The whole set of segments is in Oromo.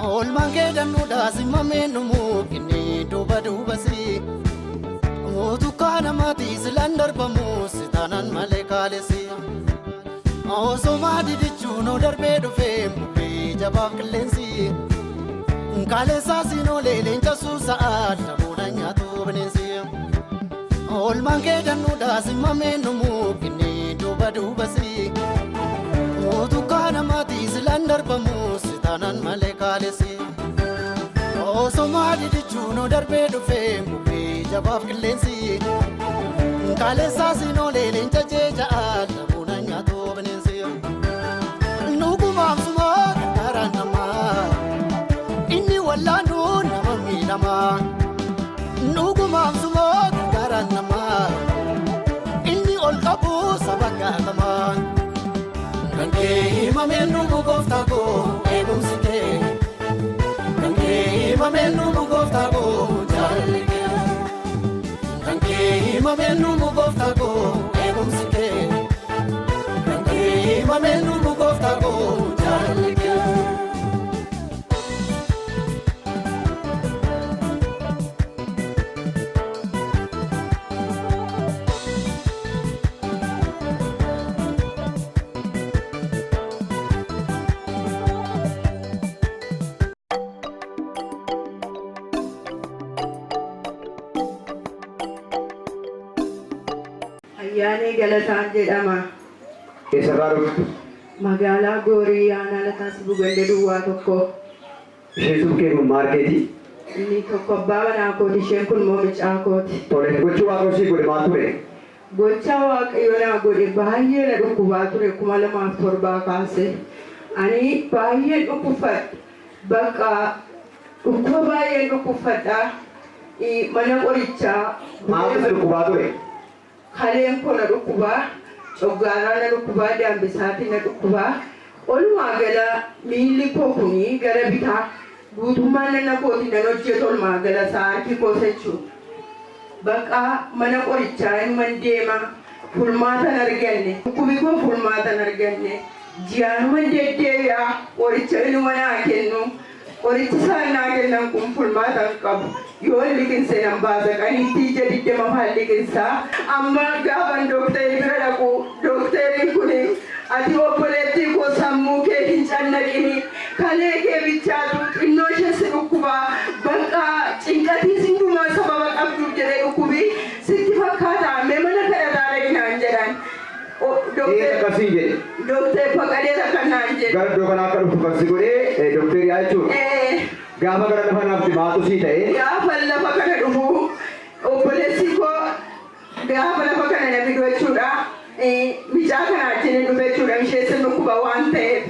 Oolmaan kee dannuudhaa simmamee numuu inni duuba duubasi. Mootukaa namaatii silaan darbamu sitaanan malee kaalessi. Osoomaa didichuun oo darbee dhufee bubbee jabaaf qilleensi. Kaalessaa siinoolee leenca suusaa dhabuudhaan nyaatu bineensi. Oolmaan kee dannuudhaa simmamee numuu inni duuba duubasi. Mootukaa namaatii silaan darbamu sitaanan malee kaalessi. Osoomaa didichuun oo darbee dhufee bubbee jabaaf qilleensi. Kaalessaa siinoolee leenca jeeja'a dhabuudhaan nyaatu bineensi. Nugumaaf sumaa gargaaraan namaa inni wallaanuu nama miidhamaa. Nugumaaf sumaa gargaaraan namaa inni ol qabu saba gaatamaa. Kan kee himamee nuufu gooftaa koo eegumsi kee. Kan kee himamee nuufu gooftaa koo jaalalli kee. Kan kee himamee nuufu gooftaa koo eegumsi kee. Kan kee himamee nuufu gooftaa koo jaalalli kee. Ayyaanee Galataan jedhama. Eessarraa dhuftu? Magaalaa Goorii aanaa Lataas Bugande Duwwaa tokko. Isheen suuqee kun maarkeetii? Inni tokko abbaa manaa kooti, isheen kun moomichaa kooti. Tole, gochi waaqayyoo ishee godhe maal ture? Gocha waaqayyoo naa godhe baay'ee na dhukkubaa ture 2007 kaase. Ani baay'een dhukkubfadha. Bakka dhukkuba baay'een dhukkubfadha. Mana qorichaa. Maaltu si dhukkubaa ture? Kaleen koo na dhukkubaa, coggaarraa na dhukkubaa, daambisaatiin na dhukkubaa. Olumaa gala miilli koo kuni gara bitaa guutummaan nanna kootiin nan hojjetu olumaa gala sa'aatii koo jechuudha. Bakka mana qorichaa hin deema fulmaatan arganne. Dhukkubi koo fulmaatan arganne. Ji'aanuman deddeebi'aa qoricha inuma naa kennu. Qorichi isaan naa kennan kun fulmaatan qabu. Yoo liqinsa nan baasa qaniitii jedhidde mafaan liqinsaa. Amma gaafan dooktarii bira dhaqu dooktarii kuni ati obboleettii koo sammuu kee hin cannaqini. Kalee kee bichaatu xinnoo ishee si dhukkubaa. Bakka cinqatii sindumaa sababa qabduuf jedhee dhukkubi sitti fakkaata. Mee mana kadhataa dhaginaan jedhan. Akkasii jedhe. Dooktarii Faqadeeta kanaan jedhe. Gara iddoo kanaa akka dhufu kan si godhee dooktarii haa jechuudha. Gaafa gara lafa naafti maatu sii ta'ee? Gaafa lafa kana dhufu obboleessi koo gaafa lafa kana na fidu jechuudha. Bicaa kana ajjine dhufe jechuudha. Ishee sin dhukkuba waan ta'eef.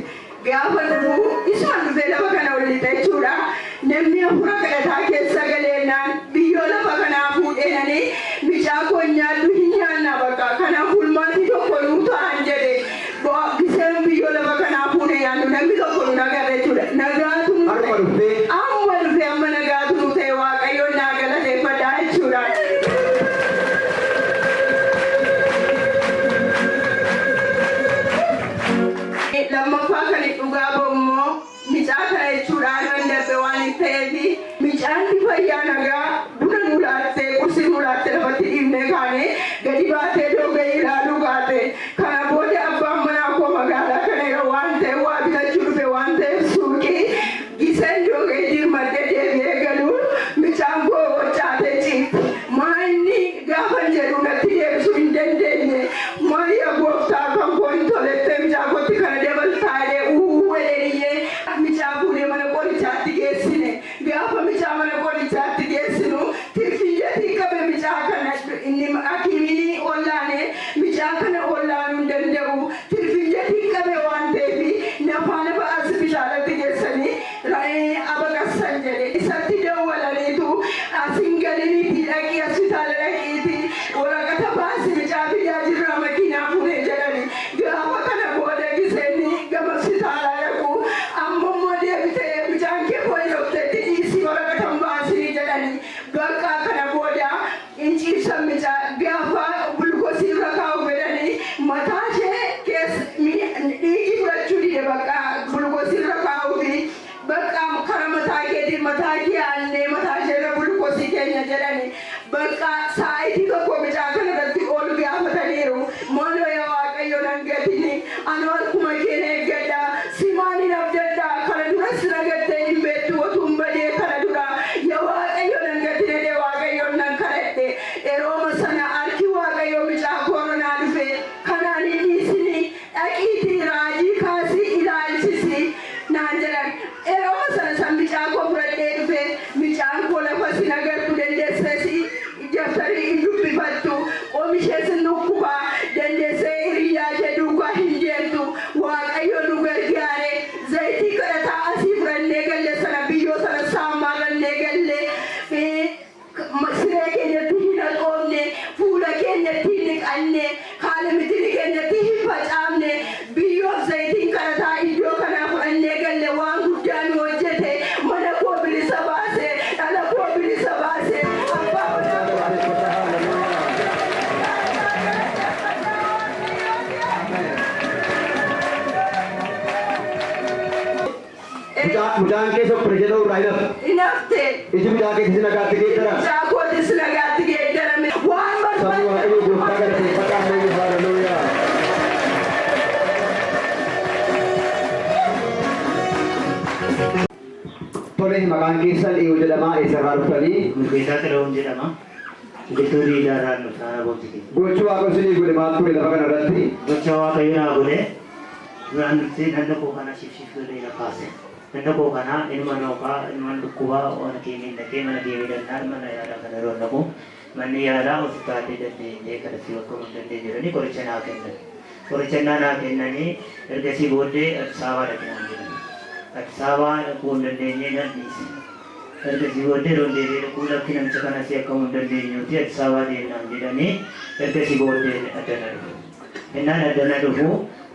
Gaafa dhufu isumaan dhufee lafa kana ol lixa jechuudha. Namni hafuura kadhataa keessa galeennaan biyyoo lafa kanaa fuudheenanii bicaa koo nyaaddu hin nyaanna bakka. Kanaaf fulmaanni tokko nuu ta'an jedhe. Biseen biyyoo lafa kanaa fuudhee nyaannu namni tokko nu nagarra jechuudha. Nagaatu nu ta'e. Amma dhufee amma nagaatu nu ta'e waaqayyoon naa galateeffadhaa jechuudha. Lammaffaa kan dhugaa bo'ummoo micaa kana jechuudha nan darbe waan hin ta'eef micaan fayyaa nagaa buna nu laattee qursii nu laattee lafatti dhiibnee kaane gadi baatee doogee ilaaluu baate kana booda abbaan manaa koo magaalaa kana yeroo waan ta'e waa bitachuu dhufe waan ta'eef suuqii giseen doogee diimadde deebi'ee galuun micaan koo boccaatee ciifti. Maanni gaafa jedhu natti deebisuu hin dandeenye maayya gooftaa kan koo hin tolettee micaa kootti kana dabaltaadhee uwweleeniyee micaa kun keetii mataa kee aanee mataa ishee irra gulukoosii keenya jedhani bakka sa'aatii tokko bicaa kana irratti ol gaafataniiru maaloo yaa waaqayyo nan gatini ani akkuma kee eeggadha simaanii abdadha kana duras nagattee hin beektu otuun badee kana dura yaa waaqayyo nan gatine dee waaqayyo nan kadhadhe yeroo sana harki waaqayyo bicaa koronaa dhufe kanaan dhiisini dhaqiitii raajii kaasii ilaalchisi naan jedhan yeroo sana san bicaa koo fudhadhee dhufe bicaan koo lafa sin agartu dandeessesi jaftarii hin dubbifattu oomishee sin dhukkuba dandeessee hiriyaa ishee duukaa hin deemtu waaqayyo nu gargaare zayitii kadhataa asii fudhannee galle sana biyyoo sana saammaarrannee galle siree keenyatti hin haqoomne fuula keenyatti hin dhiqanne kaalamitiin keenyatti hin facaafne biyyoof zayitiin kadhataa iddoo kanaa fudhannee galle waan guddaa nu hojjete mana koo bilisa baase dhala koo bilisa baase abbaa Mujaan keessa pireejeta urraa inafte iji mujaa keessa nagaatti geeddara. Jaakotis nagaatti geeddarame waan Sabni waaqayyo gooftaa galateeffadhaa haleelu haleluuyaa. Tole maqaan keessan eenyu jedhama eessarraa dhuftanii? Mukkeessaa Xilahuun jedhama. Biqiltuu diidaarraa dhufaa boonti. Gochuu waaqa isinii godhe maal ture lafa kana irratti? Gocha waaqayyo naa godhe duraan dursee nanna koo kana shifshiftoonni na kaase. Nanna koo kana ilma nookaa ilma dhukkubaa waan keemiin dhaqee mana deemee danda'an mana yaalaa kana yeroo naqu manni yaalaa hospitaallee dandeenyee kadhasii bakka hin dandeenye jedhanii qoricha naa kennan. Qoricha naa kennanii ergasii booddee Addis Ababaa dhaqinaan jedhan. Addis Ababaa dhaquu hin dandeenye nan dhiise. Ergasii booddee rondeelee dhaquu lakki namicha kanas akka hin dandeenyuuti Addis Ababaa deemnaan jedhanii ergasii booddee addana dhufu. Innaan addana dhufu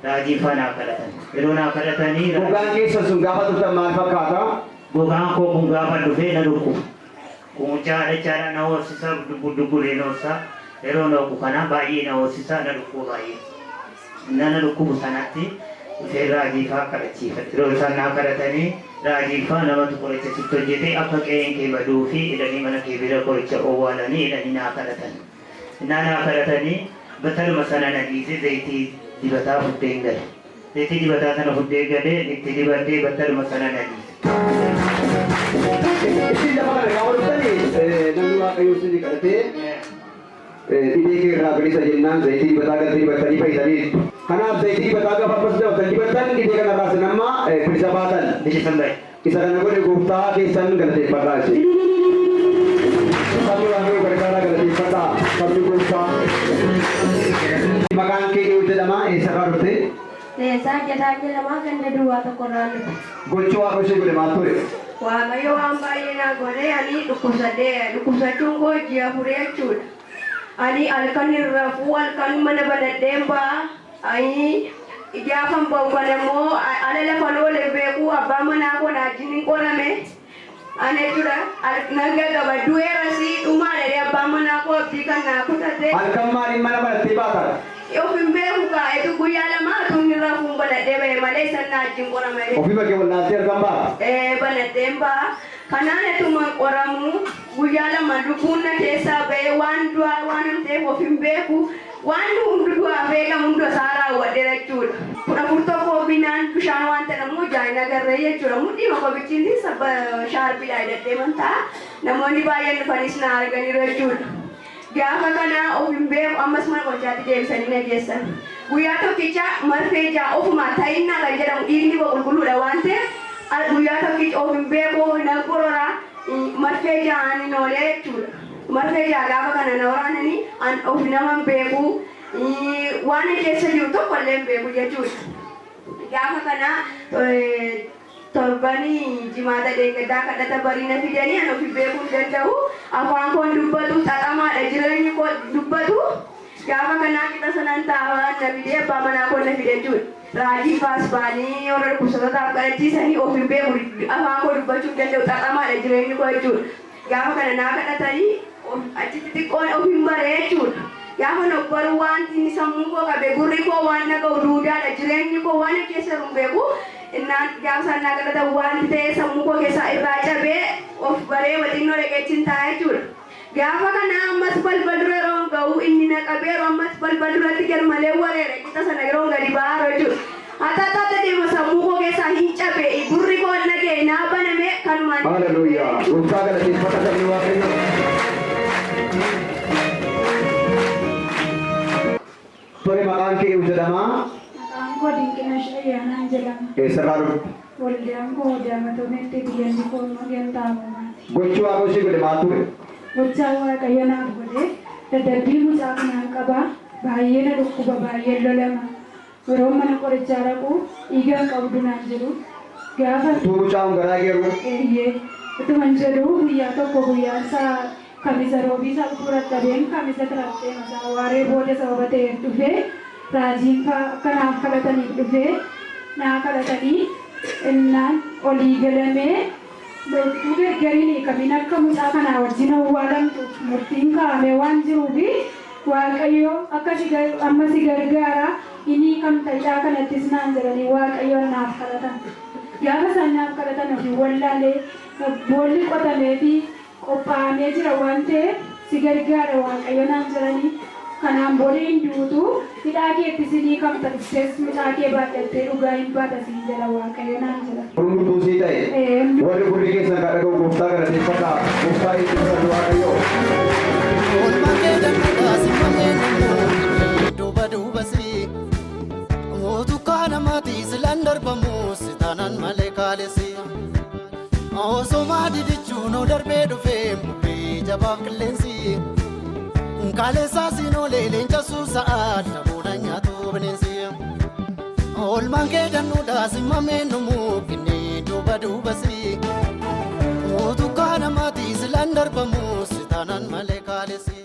raajii faanaa kadhatan. Yeroo naa kadhatanii Gogaan keessa sun gaafa turtan maal fakkaata? gogaan koo kun gaafa dhufee na dhukkuba. Kuncaa dachaadha na hoosisa dubbulee na hoosisa. Yeroo na dhukku kana baay'ee na hoosisa na dhukkuba baay'ee. Na dhukkubu sanatti dhufee raajii faa kadhachiifate. Yeroo isaan naa kadhatanii raajii faa namatu qoricha sitti hojjetee akka qe'een kee baduu fi hidhanii mana kee bira qoricha owwaalanii hidhanii naa kadhatan. Naa kadhatanii battaluma sana na dhiise zayitii dibataa fuddeen gale. Zayitii dibataa sana fuddeen galee itti dibattee battaluma sana na dhiise. Isin lafa kana gaafa dhuftanii namni waaqayyo isinii kadhatee dhibee kee irraa bilisa jennaan zayitii dibataa galtee dibattanii fayyadanii. Kanaaf zayitii dibataa gaafa akkas dabaltan dibattan dhibee kanarraa sin amma bilisa baatan. Bilisan bahe. Isa kana godhe gooftaa keessan galateeffadhaa isin. Sabni waaqayyo gargaaraa galateeffadhaa sabni gooftaa. Maqaan kee eenyu jedhama eessarraa dhufte? Leessaa jedhaa jedhama ganda duwwaa tokkorraa dhufe. Gochuu waaqa ishee godhe maal ture? Waaqayyo waan baay'ee naa godhe ani dhukkubsachuun koo ji'a afurii jechuudha. Ani halkan hin rafuu halkan mana banadheen ba'a. Ani ijaafan ba'u kana immoo ala lafa loole beeku abbaan manaa koo naajjiin hin qorame. Ani jechuudha naga qaba du'eerasi dhumaadha abbaan manaa koo abdii kan naa kutate. Halkan maaliin mana banattee baatan? Ofin beeku kaa'etu guyyaa lamaa tun irraa kun banadhee bahe malee isaan naajjiin qorame. Ofii bakkee wal'aantee argan ba'a? Banadheen ba'a. Kanaan etuma qoramu guyyaa lama lubbuun na keessaa bahe waan du'aa waan hamteef ofin beeku waan hundi du'aa beekamu hunda isaa raawwadhe jechuudha. Kudha tokko binaan bishaan waan ta'eef jaayina garree jechuudha. Mudhii makobichiinti shaarbiidhaa hidhattee mantaa namoonni baay'een dhufanis na arganiiru jechuudha. Gaafa kana ofin beeku ammas mana qorichaatti deebisanii na geessan. Guyyaa tokkicha marfee ja'a ofuma ta'innaa kan jedhamu dhiigni koo qulqulluudha waan ta'eef guyyaa tokkicha ofin beeku na qorora marfee ja'aan hin oolee jechuudha. Marfee ja'a gaafa kana na waraananii ofi nama hin beeku waan keessa jiru tokko illee hin beeku jechuudha. Gaafa kana torbanii jimaata deeggardaa kadhata barii na fidanii ani ofi beekuu hin danda'u. Afaan koo dubbatu xaxamaadha jireenyi koo dubbatu. Gaafa kanaa qixa sanan taa'aa na fidee abbaa manaa koo na fide jechuudha. Raajii faas baanii warra dhukkubsatootaaf kadhachiisanii ofi beeku afaan koo dubbachuu hin danda'u xaxamaadha jireenyi koo jechuudha. Gaafa kana naa kadhatanii achitti xiqqoon ofiin baree jechuudha. Gaafa nobbaru wanti inni sammuu koo qabe gurri koo waan dhaga'u duudaadha jireenyi koo waan keessa hin beeku. innaan gaafsan naa kadhata wanti ta'e sammuu koo keessaa irraa cabee of baree waxinnoo dhaqeechin ta'a jechuudha. Gaafa kana ammas balbal dura yeroo ga'u inni na qabee yeroo ammas balbal duratti garmalee wareere qixa sana yeroo gadi ba'aa jechuudha. Ataataata deema sammuu koo keessaa hin cabee gurri koo nagee naa baname kanumaan. Hallelujah. Ulfaa galateeffata sabni waaqayyo. Tole maqaan kee jedhama. Maqaan koo Dinqina Shayyaanaan jedhama. Eessarraa dhufte? Waldaan koo Daamatonetti biyyanni koo Mageen Taabamaati. Gochi Waaqa ishee godhe maal ture? Gochaa Waaqayyo naaf godhe dadhabbii mucaa kanaan qaba. Baay'ee na dhukkuba baay'ee lolama. Yeroo mana qorichaa dhaqu dhiigaan qabdu naan jedhu. Gaafa Tuu mucaan garaa geeru. eeyyee utuman jedhu guyyaa tokko guyyaan isaa kamisa roobii isaa fudhatadeen kamisa tirattee masaa waaree booda sababa ta'eef dhufee raajiin kanaaf kadhataniif dhufee naa kadhatanii innaan olii galamee loltuu gargariin kamiin akka mucaa kanaa wajjin awwaalamtu murtiin kaa'amee waan jiruufi Waaqayyo akka amma si gargaara inni kam ta'idhaa kanattis naan jedhanii Waaqayyo naaf kadhatan. Gaafa isaan naaf kadhatan ofii wallaalee boolli qotamee fi qophaa'amee jira waan ta'eef si gargaara Waaqayyo naan jedhanii. Kanaan booda hin duutu hidhaa keetti sinii kam ta'es mucaa kee baadhattee dhugaa hin baata siin jedha Waaqayyo naan jedha. Hundumtuu sii ta'e. Warri gurri keessan kan dhaga'u gooftaa galateeffata. Gooftaa eebbifatu waaqayyo. Oolmaa kee danda'a simmamee nannoo duuba duuba si mootukaa namaatii silaan darbamu si taanaan malee kaalessi osoo maadii dichuun darbee dhufee bubbee jabaaf qilleensi kaalessaa siinoolee leenca suusa'aa dhabuudha nyaatu bineensi oolmaan kee danda'a simmamee numuu kinnee duuba duuba si mootukaa namaatii silaan darbamu si taanaan malee kaalessi.